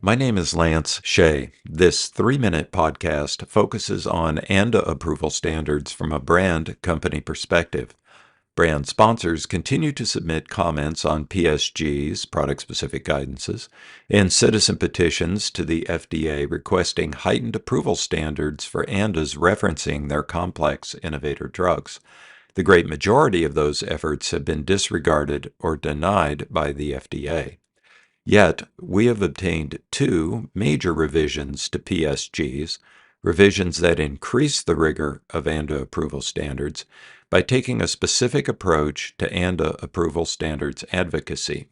My name is Lance Shea. This 3-minute podcast focuses on ANDA approval standards from a brand company perspective. Brand sponsors continue to submit comments on PSGs, product-specific guidances, and citizen petitions to the FDA requesting heightened approval standards for ANDAs referencing their complex innovator drugs. The great majority of those efforts have been disregarded or denied by the FDA. Yet, we have obtained 2 major revisions to PSGs, revisions that increase the rigor of ANDA approval standards by taking a specific approach to ANDA approval standards advocacy.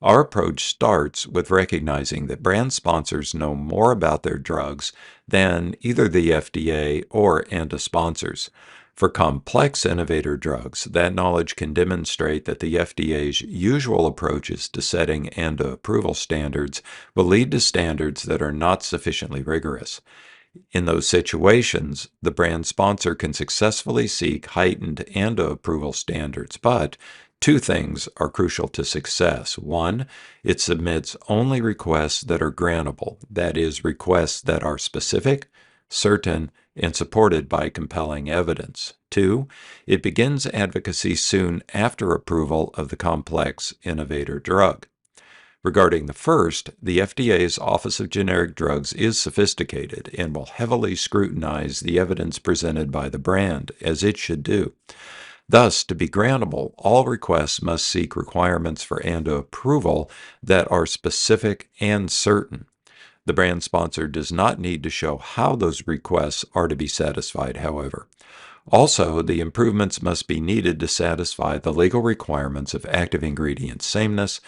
Our approach starts with recognizing that brand sponsors know more about their drugs than either the FDA or ANDA sponsors. For complex innovator drugs, that knowledge can demonstrate that the FDA's usual approaches to setting ANDA approval standards will lead to standards that are not sufficiently rigorous. In those situations, the brand sponsor can successfully seek heightened ANDA approval standards, but 2 things are crucial to success. 1, it submits only requests that are grantable, that is, requests that are specific, certain, and supported by compelling evidence. 2, it begins advocacy soon after approval of the complex innovator drug. Regarding the first, the FDA's Office of Generic Drugs is sophisticated and will heavily scrutinize the evidence presented by the brand, as it should do. Thus, to be grantable, all requests must seek requirements for ANDA approval that are specific and certain. The brand sponsor does not need to show how those requests are to be satisfied, however. Also, the improvements must be needed to satisfy the legal requirements of active ingredient sameness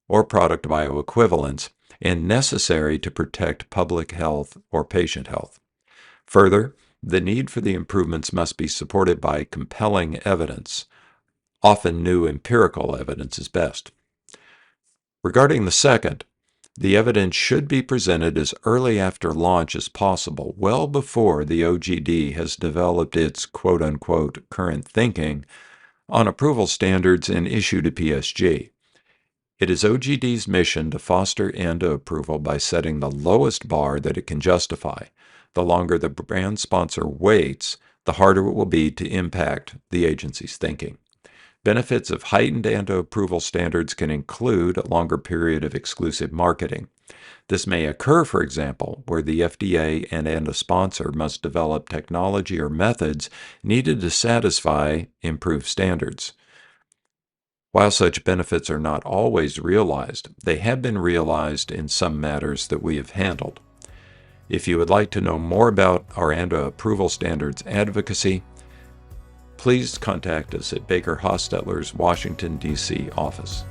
or product bioequivalence and necessary to protect public health or patient health. Further, the need for the improvements must be supported by compelling evidence. Often new empirical evidence is best. Regarding the second, the evidence should be presented as early after launch as possible, well before the OGD has developed its quote-unquote current thinking on approval standards and issued a PSG. It is OGD's mission to foster ANDA approval by setting the lowest bar that it can justify. The longer the brand sponsor waits, the harder it will be to impact the agency's thinking. Benefits of heightened ANDA approval standards can include a longer period of exclusive marketing. This may occur, for example, where the FDA and ANDA sponsor must develop technology or methods needed to satisfy improved standards. While such benefits are not always realized, they have been realized in some matters that we have handled. If you would like to know more about our ANDA approval standards advocacy, please contact us at Baker Hostetler's Washington, D.C. office.